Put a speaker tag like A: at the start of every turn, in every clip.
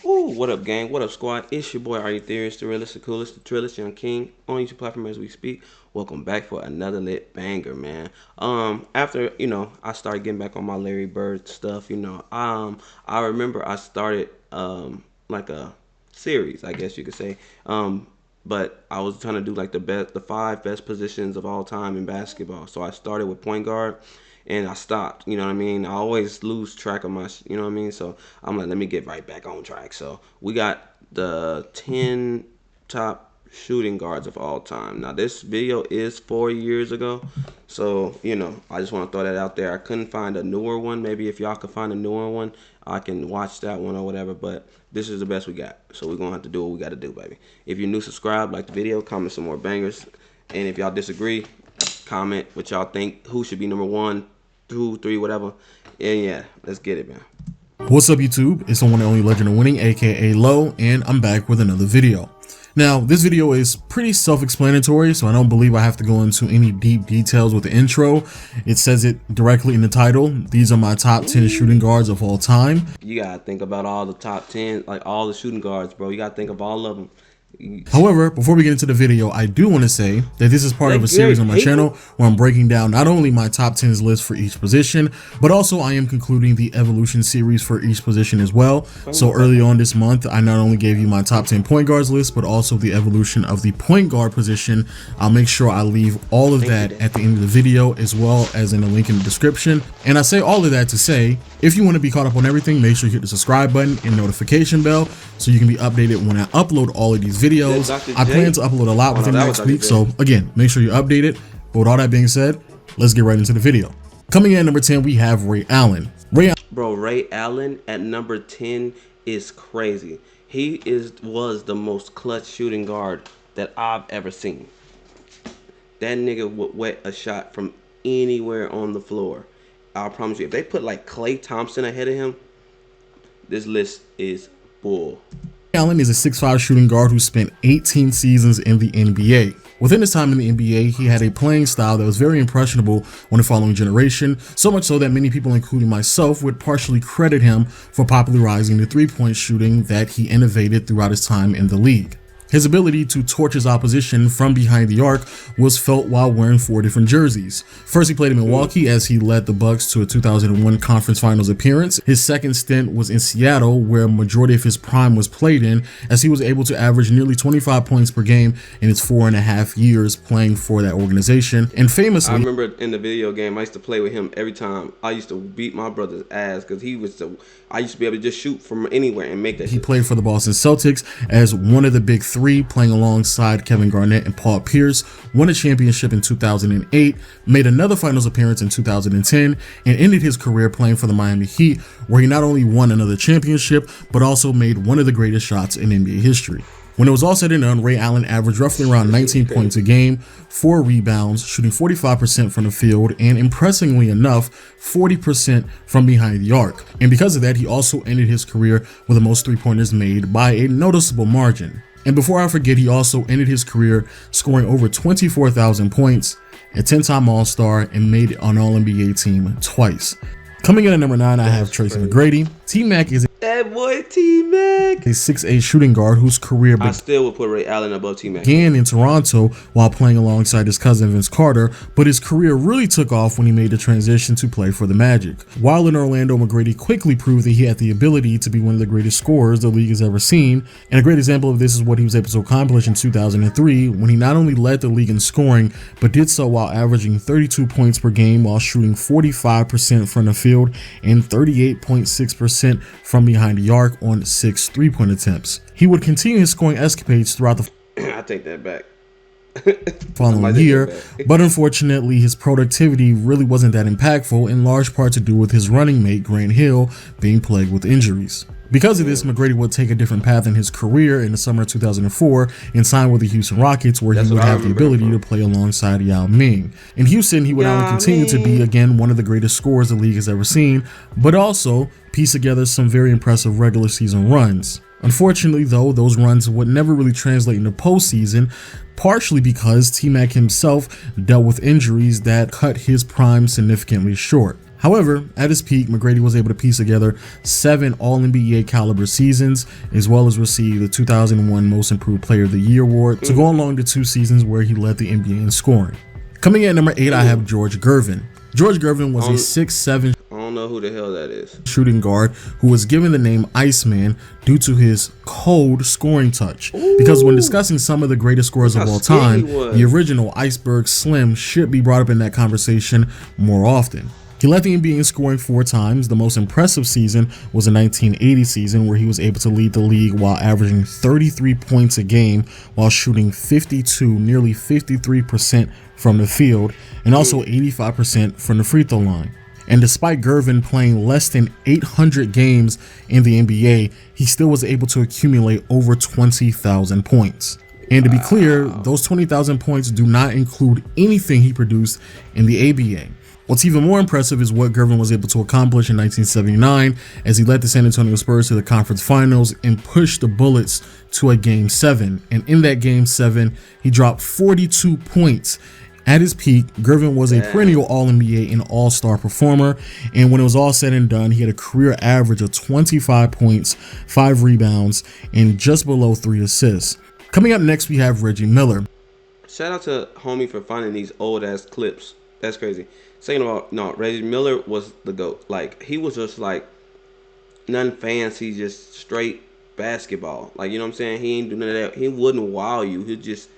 A: Ooh, what up, gang? What up, squad? It's your boy, AreYouTherious, the realest, the coolest, the trillest young king on YouTube platform as we speak. Welcome back for another lit banger, man. After I started getting back on my Larry Bird stuff. I remember I started like a series, I guess you could say. But I was trying to do like the five best positions of all time in basketball. So I started with point guard, and I stopped. You know what I mean? I always lose track of my, you know what I mean? So I'm like, let me get right back on track. So we got the 10 top shooting guards of all time. Now this video is 4 years ago, so I just want to throw that out there. I couldn't find a newer one. Maybe if y'all could find a newer one, I can watch that one or whatever. But this is the best we got, so we're gonna have to do what we got to do, baby. If you're new, subscribe, like the video, comment some more bangers, and if y'all disagree, comment what y'all think. Who should be number 1, 2, 3, whatever. And yeah, let's get it, man.
B: What's up, YouTube? It's the one and only Legend of Winning, aka Low, and I'm back with another video. Now, this video is pretty self-explanatory, so I don't believe I have to go into any deep details with the intro. It says it directly in the title. These are my top 10 shooting guards of all time.
A: You gotta think about all the top 10, like all the shooting guards, bro. You gotta think of all of them.
B: However, before we get into the video, I do want to say that this is part of a series on my channel where I'm breaking down not only my top 10s list for each position, but also I am concluding the evolution series for each position as well. So early on this month, I not only gave you my top 10 point guards list, but also the evolution of the point guard position. I'll make sure I leave all of that at the end of the video, as well as in the link in the description. And I say all of that to say, if you want to be caught up on everything, make sure you hit the subscribe button and notification bell so you can be updated when I upload all of these videos. I plan to upload a lot within next week, so again, make sure you're updated. But with all that being said, let's get right into the video. Coming in at number 10, we have Ray Allen.
A: Ray Allen at number 10 is crazy. He was the most clutch shooting guard that I've ever seen. That nigga would wet a shot from anywhere on the floor. I promise you, if they put like Klay Thompson ahead of him, this list is bull.
B: Allen is a 6'5" shooting guard who spent 18 seasons in the NBA. Within his time in the NBA, he had a playing style that was very impressionable on the following generation, so much so that many people, including myself, would partially credit him for popularizing the three-point shooting that he innovated throughout his time in the league. His ability to torch his opposition from behind the arc was felt while wearing 4 different jerseys. First, he played in Milwaukee as he led the Bucks to a 2001 Conference Finals appearance. His second stint was in Seattle, where a majority of his prime was played in, as he was able to average nearly 25 points per game in his 4.5 years playing for that organization. And famously,
A: I remember in the video game, I used to play with him every time. I used to beat my brother's ass because I used to be able to just shoot from anywhere and make that.
B: He played for the Boston Celtics as one of the big three, playing alongside Kevin Garnett and Paul Pierce, won a championship in 2008, made another finals appearance in 2010, and ended his career playing for the Miami Heat, where he not only won another championship, but also made one of the greatest shots in NBA history. When it was all said and done, Ray Allen averaged roughly around 19 points a game, 4 rebounds, shooting 45% from the field, and impressively enough, 40% from behind the arc. And because of that, he also ended his career with the most three-pointers made by a noticeable margin. And before I forget, he also ended his career scoring over 24,000 points, a 10-time All-Star, and made an All-NBA team twice. Coming in at number 9, I have Tracy McGrady. T-Mac is
A: that boy T-Mac,
B: a 6'8" shooting guard whose career
A: I still would put Ray Allen above T-Mac.
B: Began in Toronto while playing alongside his cousin Vince Carter, but his career really took off when he made the transition to play for the Magic. While in Orlando, McGrady quickly proved that he had the ability to be one of the greatest scorers the league has ever seen, and a great example of this is what he was able to accomplish in 2003 when he not only led the league in scoring, but did so while averaging 32 points per game while shooting 45% from the field and 38.6% from behind the arc on 6 three-point attempts. He would continue his scoring escapades throughout the
A: I take that back.
B: following year, but unfortunately his productivity really wasn't that impactful, in large part to do with his running mate Grant Hill being plagued with injuries. Because of this, McGrady would take a different path in his career in the summer of 2004 and sign with the Houston Rockets, where he would have the ability to play alongside Yao Ming. In Houston, he would not only continue to be, again, one of the greatest scorers the league has ever seen, but also piece together some very impressive regular season runs. Unfortunately, though, those runs would never really translate into postseason, partially because T-Mac himself dealt with injuries that cut his prime significantly short. However, at his peak, McGrady was able to piece together 7 All-NBA caliber seasons, as well as receive the 2001 Most Improved Player of the Year award to go along the 2 seasons where he led the NBA in scoring. Coming in at number 8, I have George Gervin. George Gervin was a 6'7"
A: I don't know who the hell that is.
B: shooting guard who was given the name Iceman due to his cold scoring touch. Because when discussing some of the greatest scorers of all time, the original Iceberg Slim should be brought up in that conversation more often. He led the NBA in scoring 4 times. The most impressive season was the 1980 season, where he was able to lead the league while averaging 33 points a game while shooting 52, nearly 53% from the field, and also 85% from the free throw line. And despite Gervin playing less than 800 games in the NBA, he still was able to accumulate over 20,000 points. And to be clear, those 20,000 points do not include anything he produced in the ABA. What's even more impressive is what Gervin was able to accomplish in 1979 as he led the San Antonio Spurs to the conference finals and pushed the Bullets to a Game 7. And in that Game 7, he dropped 42 points. At his peak, Gervin was a perennial All-NBA and All-Star performer, and when it was all said and done, he had a career average of 25 points, 5 rebounds, and just below 3 assists. Coming up next, we have Reggie Miller.
A: Shout out to homie for finding these old ass clips. That's crazy. Second of all, no, Reggie Miller was the GOAT. Like, he was just like nothing fancy, just straight basketball. Like, you know what I'm saying? He ain't do none of that. He wouldn't wow you. He'd just,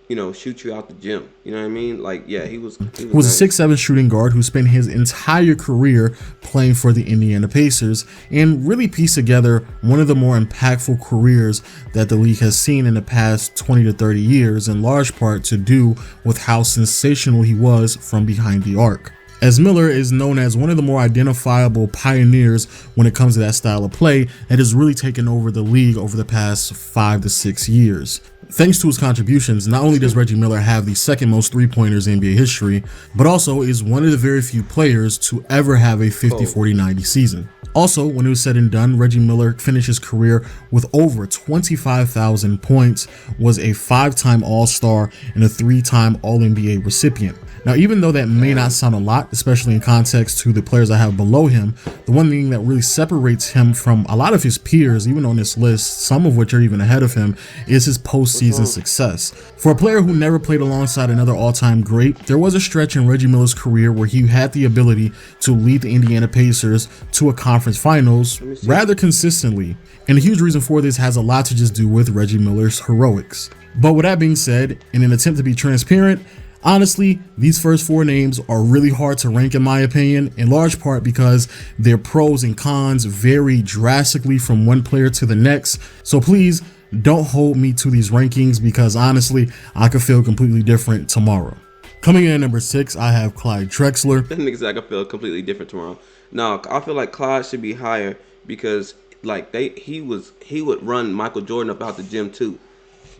A: you know, shoot you out the gym. You know what I mean? Like, yeah, he was
B: a
A: nice.
B: 6'7" shooting guard who spent his entire career playing for the Indiana Pacers and really pieced together one of the more impactful careers that the league has seen in the past 20 to 30 years, in large part to do with how sensational he was from behind the arc. As Miller is known as one of the more identifiable pioneers when it comes to that style of play that has really taken over the league over the past 5 to 6 years. Thanks to his contributions, not only does Reggie Miller have the second most three-pointers in NBA history, but also is one of the very few players to ever have a 50-40-90 season. Also, when it was said and done, Reggie Miller finished his career with over 25,000 points, was a 5-time All-Star, and a 3-time All-NBA recipient. Now, even though that may not sound a lot, especially in context to the players I have below him, the one thing that really separates him from a lot of his peers, even on this list, some of which are even ahead of him, is his postseason success. For a player who never played alongside another all-time great, there was a stretch in Reggie Miller's career where he had the ability to lead the Indiana Pacers to a conference finals rather consistently. And a huge reason for this has a lot to just do with Reggie Miller's heroics. But with that being said, in an attempt to be transparent, honestly, these first 4 names are really hard to rank in my opinion, in large part because their pros and cons vary drastically from one player to the next. So please don't hold me to these rankings because honestly, I could feel completely different tomorrow. Coming in at number 6, I have Clyde Drexler.
A: That nigga's like I feel completely different tomorrow. No, I feel like Clyde should be higher because like he would run Michael Jordan up out the gym too.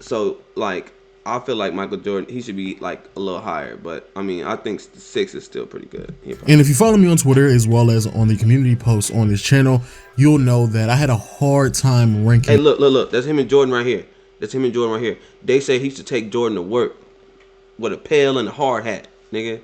A: So like I feel like Michael Jordan, he should be like a little higher, but I mean, I think 6 is still pretty good.
B: And if you follow me on Twitter as well as on the community posts on this channel, you'll know that I had a hard time ranking.
A: Hey, look, that's him and Jordan right here. They say he should take Jordan to work with a pail and a hard hat, nigga.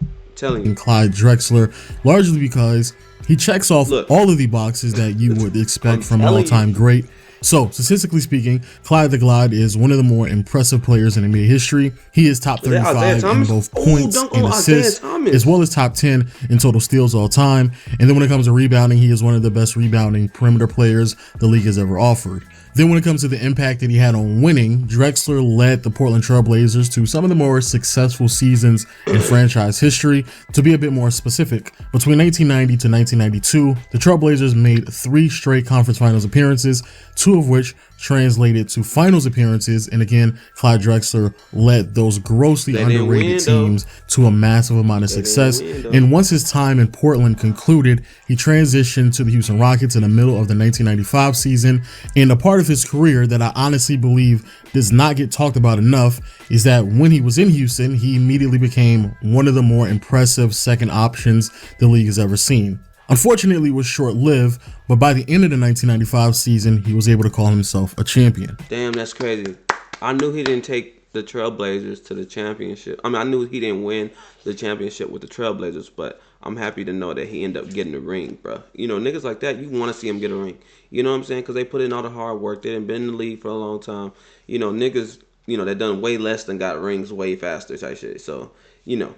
A: I'm telling you.
B: And Clyde Drexler, largely because he checks off all of the boxes that you would expect from an all-time great. So, statistically speaking, Clyde the Glide is one of the more impressive players in NBA history. He is top 35 in both points and assists, as well as top 10 in total steals all time. And then when it comes to rebounding, he is one of the best rebounding perimeter players the league has ever offered. Then when it comes to the impact that he had on winning, Drexler led the Portland Trail Blazers to some of the more successful seasons in franchise history. To be a bit more specific, between 1990 to 1992, the Trail Blazers made 3 straight conference finals appearances, 2 of which translated to finals appearances, and again, Clyde Drexler led those grossly underrated teams to a massive amount of success. And once his time in Portland concluded, he transitioned to the Houston Rockets in the middle of the 1995 season. And a part of his career that I honestly believe does not get talked about enough is that when he was in Houston, he immediately became one of the more impressive second options the league has ever seen. Unfortunately, it was short-lived, but by the end of the 1995 season, he was able to call himself a champion.
A: Damn, that's crazy. I knew he didn't take the Trailblazers to the championship. I mean, I knew he didn't win the championship with the Trailblazers, but I'm happy to know that he ended up getting the ring, bro. You know, niggas like that, you want to see him get a ring. You know what I'm saying? Because they put in all the hard work. They done been in the league for a long time. You know, niggas, you know, they done way less than got rings way faster type shit. So, you know,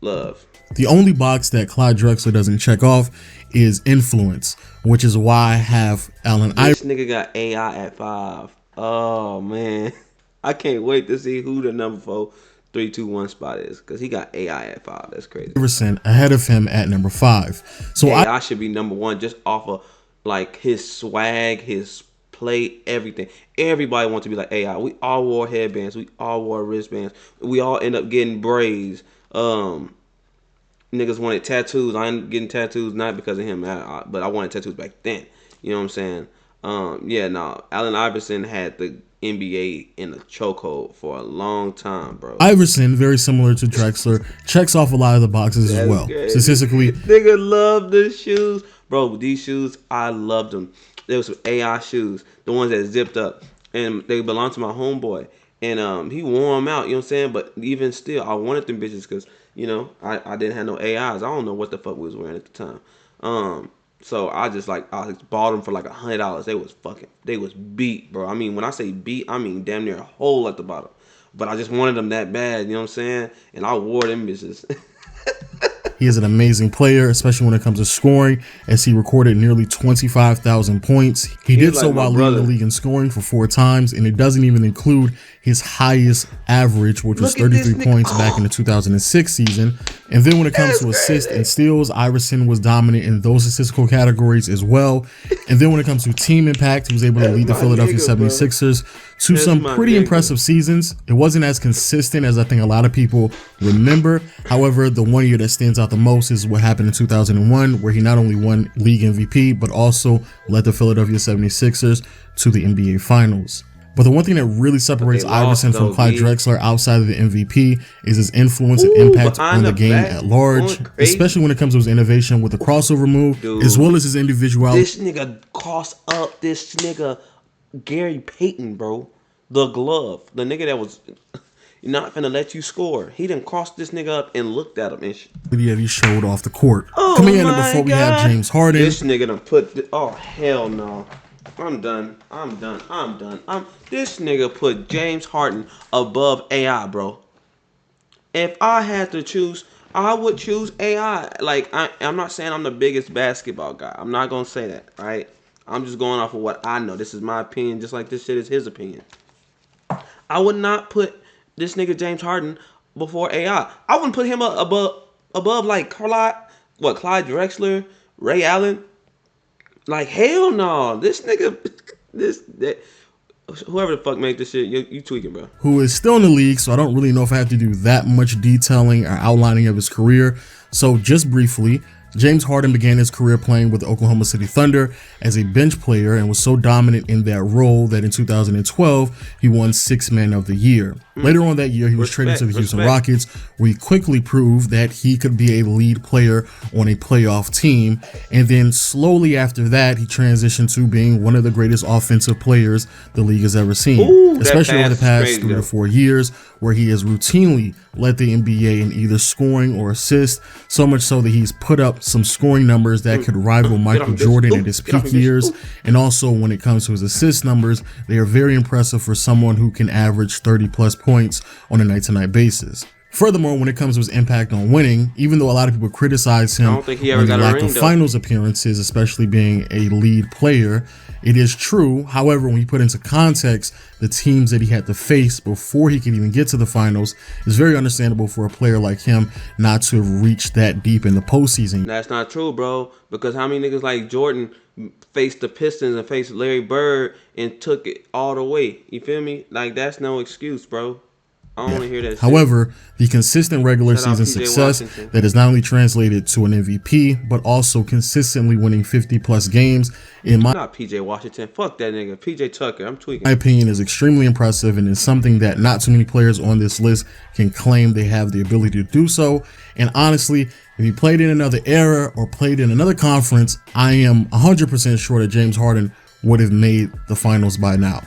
A: love.
B: The only box that Clyde Drexler doesn't check off is influence, which is why I have Allen Iverson.
A: This nigga got AI at 5. Oh, man. I can't wait to see who the number 4, 3, 2, 1 spot is, because he got AI at 5. That's crazy.
B: Iverson ahead of him at number 5. So
A: AI should be number 1 just off of like his swag, his play, everything. Everybody wants to be like AI. We all wore headbands. We all wore wristbands. We all end up getting braids. Niggas wanted tattoos. I ain't getting tattoos not because of him, but I wanted tattoos back then. You know what I'm saying? Yeah, no. Allen Iverson had the NBA in a chokehold for a long time, bro.
B: Iverson, very similar to Drexler, checks off a lot of the boxes as well.
A: Crazy.
B: Statistically,
A: nigga love the shoes, bro. These shoes, I loved them. There was some AI shoes, the ones that zipped up, and they belonged to my homeboy. And he wore them out, you know what I'm saying? But even still, I wanted them bitches because, you know, I didn't have no AIs. I don't know what the fuck we was wearing at the time. So I bought them for like $100. They was beat, bro. I mean, when I say beat, I mean damn near a hole at the bottom. But I just wanted them that bad, you know what I'm saying? And I wore them bitches.
B: he is an amazing player, especially when it comes to scoring, as he recorded nearly 25,000 points. He did so while leading the league in scoring for 4 times, and it doesn't even include his highest average, which was 33 points back in the 2006 season. And then when it comes to assists and steals, Iverson was dominant in those statistical categories as well. And then when it comes to team impact, he was able to lead the Philadelphia 76ers to some pretty impressive seasons. It wasn't as consistent as I think a lot of people remember. However, the one year that stands out the most is what happened in 2001, where he not only won league MVP, but also led the Philadelphia 76ers to the NBA Finals. But the one thing that really separates Iverson from Clyde Drexler outside of the MVP is his influence and impact on the game at large, especially when it comes to his innovation with the crossover move, as well as his individuality.
A: This nigga cost up this nigga Gary Payton, bro. The glove. The nigga that was not finna let you score. He done crossed this nigga up and looked at him and shit.
B: That he showed off the court. Coming in before we have James Harden.
A: This nigga done put... Oh, hell no. I'm done. This nigga put James Harden above AI, bro. If I had to choose, I would choose AI. Like, I'm not saying I'm the biggest basketball guy. I'm not going to say that, right? I'm just going off of what I know. This is my opinion, just like this shit is his opinion. I would not put this nigga James Harden before AI. I wouldn't put him above like Clyde Drexler, Ray Allen. Like, hell no. This nigga, whoever the fuck made this shit, you tweaking, bro.
B: Who is still in the league, so I don't really know if I have to do that much detailing or outlining of his career. So just briefly, James Harden began his career playing with the Oklahoma City Thunder as a bench player and was so dominant in that role that in 2012, he won Sixth Man of the Year. Later on that year, he was traded to the Houston Rockets, where he quickly proved that he could be a lead player on a playoff team. And then slowly after that, he transitioned to being one of the greatest offensive players the league has ever seen, especially over the past 3 to 4 years, where he has routinely led the NBA in either scoring or assist, so much so that he's put up some scoring numbers that could rival Michael Jordan in his peak years. And also when it comes to his assist numbers, they are very impressive for someone who can average 30 plus points on a night-to-night basis. Furthermore, when it comes to his impact on winning, even though a lot of people criticize him for the lack of finals appearances, especially being a lead player, it is true. However, when you put into context the teams that he had to face before he could even get to the finals, it's very understandable for a player like him not to have reached that deep in the postseason.
A: That's not true, bro, because how many niggas like Jordan faced the Pistons and faced Larry Bird and took it all the way? You feel me? Like, that's no excuse, bro. I don't want to hear that shit.
B: However, the consistent regular season success that has not only translated to an MVP, but also consistently winning 50 plus games, in my
A: not PJ Washington, fuck that nigga, PJ Tucker, I'm tweaking.
B: My opinion is extremely impressive and is something that not too many players on this list can claim they have the ability to do so. And honestly, if he played in another era or played in another conference, I am 100% sure that James Harden would have made the finals by now.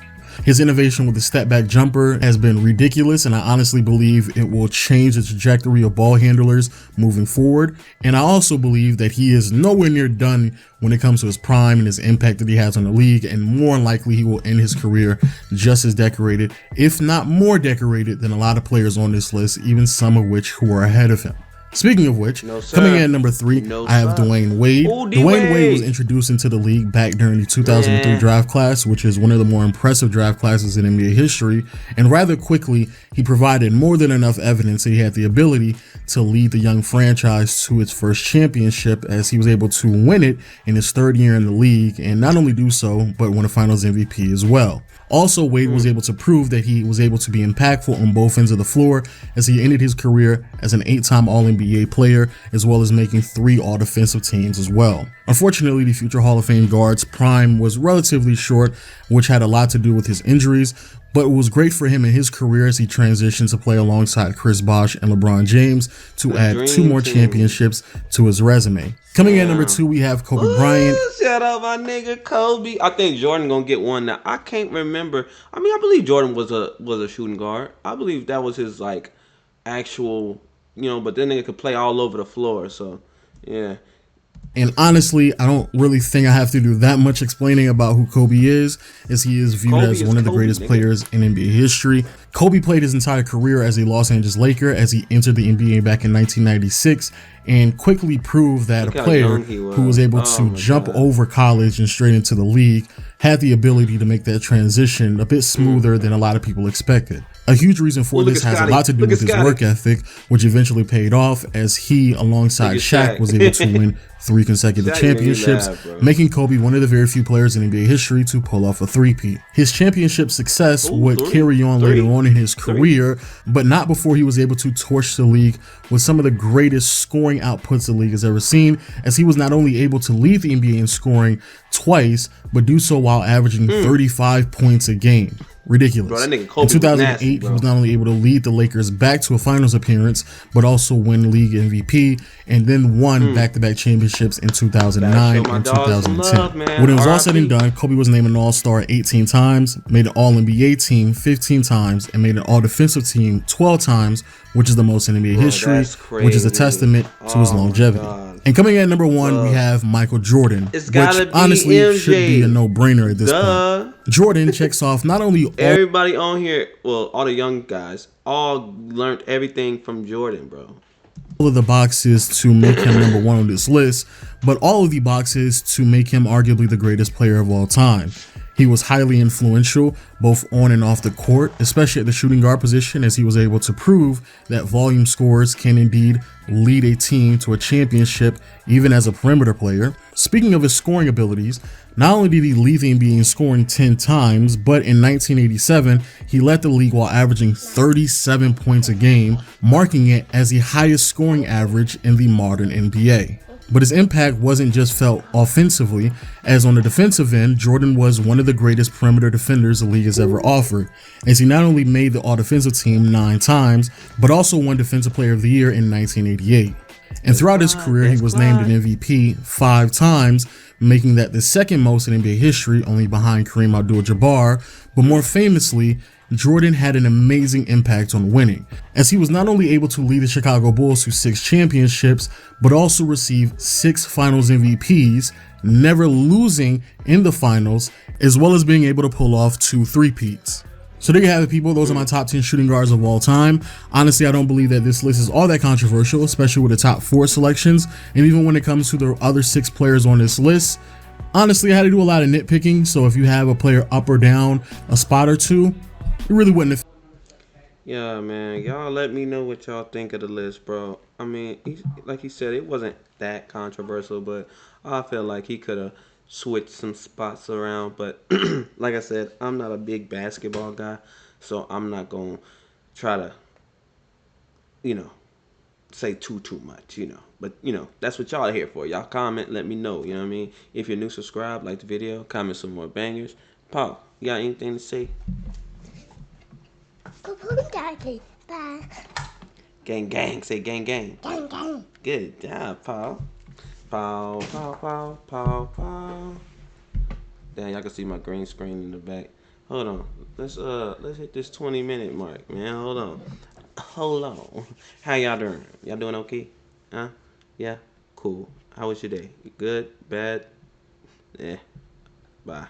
B: His innovation with the step back jumper has been ridiculous, and I honestly believe it will change the trajectory of ball handlers moving forward. And I also believe that he is nowhere near done when it comes to his prime and his impact that he has on the league, and more than likely he will end his career just as decorated, if not more decorated, than a lot of players on this list, even some of which who are ahead of him. Speaking of which,
A: No, sir.
B: coming in at number 3,
A: No,
B: I have
A: sir.
B: Dwayne Wade.
A: Ooh,
B: Dwayne Wade was
A: D-Wade.
B: introduced into the league back during the 2003
A: Man.
B: draft class, which is one of the more impressive draft classes in NBA history, and rather quickly, he provided more than enough evidence that he had the ability to lead the young franchise to its first championship, as he was able to win it in his third year in the league, and not only do so, but win a Finals MVP as well. Also, Wade was able to prove that he was able to be impactful on both ends of the floor, as he ended his career as an 8-time All-NBA player, as well as making 3 All-Defensive teams as well. Unfortunately, the future Hall of Fame guard's prime was relatively short, which had a lot to do with his injuries, but it was great for him in his career as he transitioned to play alongside Chris Bosh and LeBron James to add 2 more championships to his resume. Coming in at number 2, we have Kobe Bryant.
A: Shout out my nigga Kobe. I think Jordan gonna get one now. I can't remember. I mean, I believe Jordan was a shooting guard. I believe that was his like actual, but that nigga could play all over the floor. So yeah.
B: And honestly, I don't really think I have to do that much explaining about who Kobe is, as he is viewed as one of the greatest players in NBA history. Kobe played his entire career as a Los Angeles Laker, as he entered the NBA back in 1996, and quickly proved that a player who was able to jump over college and straight into the league had the ability to make that transition a bit smoother than a lot of people expected. A huge reason for this has a lot to do with his work ethic, which eventually paid off, as he, alongside Shaq, was able to win 3 consecutive championships, making Kobe one of the very few players in NBA history to pull off a three-peat. His championship success would carry on later on in his career, but not before he was able to torch the league with some of the greatest scoring outputs the league has ever seen, as he was not only able to lead the NBA in scoring twice, but do so while averaging 35 points a game. Ridiculous.
A: Bro, that nigga
B: in
A: Kobe
B: 2008,
A: was nasty,
B: he was not only able to lead the Lakers back to a finals appearance, but also win league MVP, and then won back-to-back championships in 2009 and 2010. When it was all said and done, Kobe was named an All-Star 18 times, made an All-NBA team 15 times, and made an All-Defensive team 12 times, which is the most in NBA history, which is a testament to his longevity. And coming in at number 1, we have Michael Jordan, which honestly should be a no-brainer at this point. Jordan checks off not only
A: everybody on here, well, all the young guys, all learned everything from Jordan, bro.
B: All of the boxes to make him number 1 on this list, but all of the boxes to make him arguably the greatest player of all time. He was highly influential both on and off the court, especially at the shooting guard position, as he was able to prove that volume scorers can indeed lead a team to a championship even as a perimeter player. Speaking of his scoring abilities, not only did he lead the NBA in scoring 10 times, but in 1987, he led the league while averaging 37 points a game, marking it as the highest scoring average in the modern NBA. But his impact wasn't just felt offensively, as on the defensive end, Jordan was one of the greatest perimeter defenders the league has ever offered, as he not only made the All-Defensive team 9 times, but also won Defensive Player of the Year in 1988. And throughout his career, he was named an MVP 5 times, making that the second most in NBA history, only behind Kareem Abdul-Jabbar. But more famously, Jordan had an amazing impact on winning, as he was not only able to lead the Chicago Bulls to 6 championships, but also receive 6 finals MVPs, never losing in the finals, as well as being able to pull off 2 three-peats. So there you have it, people. Those are my top 10 shooting guards of all time. Honestly, I don't believe that this list is all that controversial, especially with the top 4 selections, and even when it comes to the other 6 players on this list. Honestly, I had to do a lot of nitpicking, so if you have a player up or down a spot or 2, it really wouldn't have.
A: Yeah, man. Y'all let me know what y'all think of the list, bro. I mean, like he said, it wasn't that controversial, but I feel like he could have switched some spots around. But like I said, I'm not a big basketball guy, so I'm not going to try to, say too much, But, that's what y'all are here for. Y'all comment, let me know, you know what I mean? If you're new, subscribe, like the video, comment some more bangers. Paul, you got anything to say?
C: Daddy, bye.
A: Gang, gang. Say gang, gang.
C: Gang, gang.
A: Good job, Paul. Paul. Damn, y'all can see my green screen in the back. Hold on. Let's hit this 20-minute mark, man. Hold on. Hold on. How y'all doing? Y'all doing okay? Huh? Yeah? Cool. How was your day? Good? Bad? Yeah. Bye.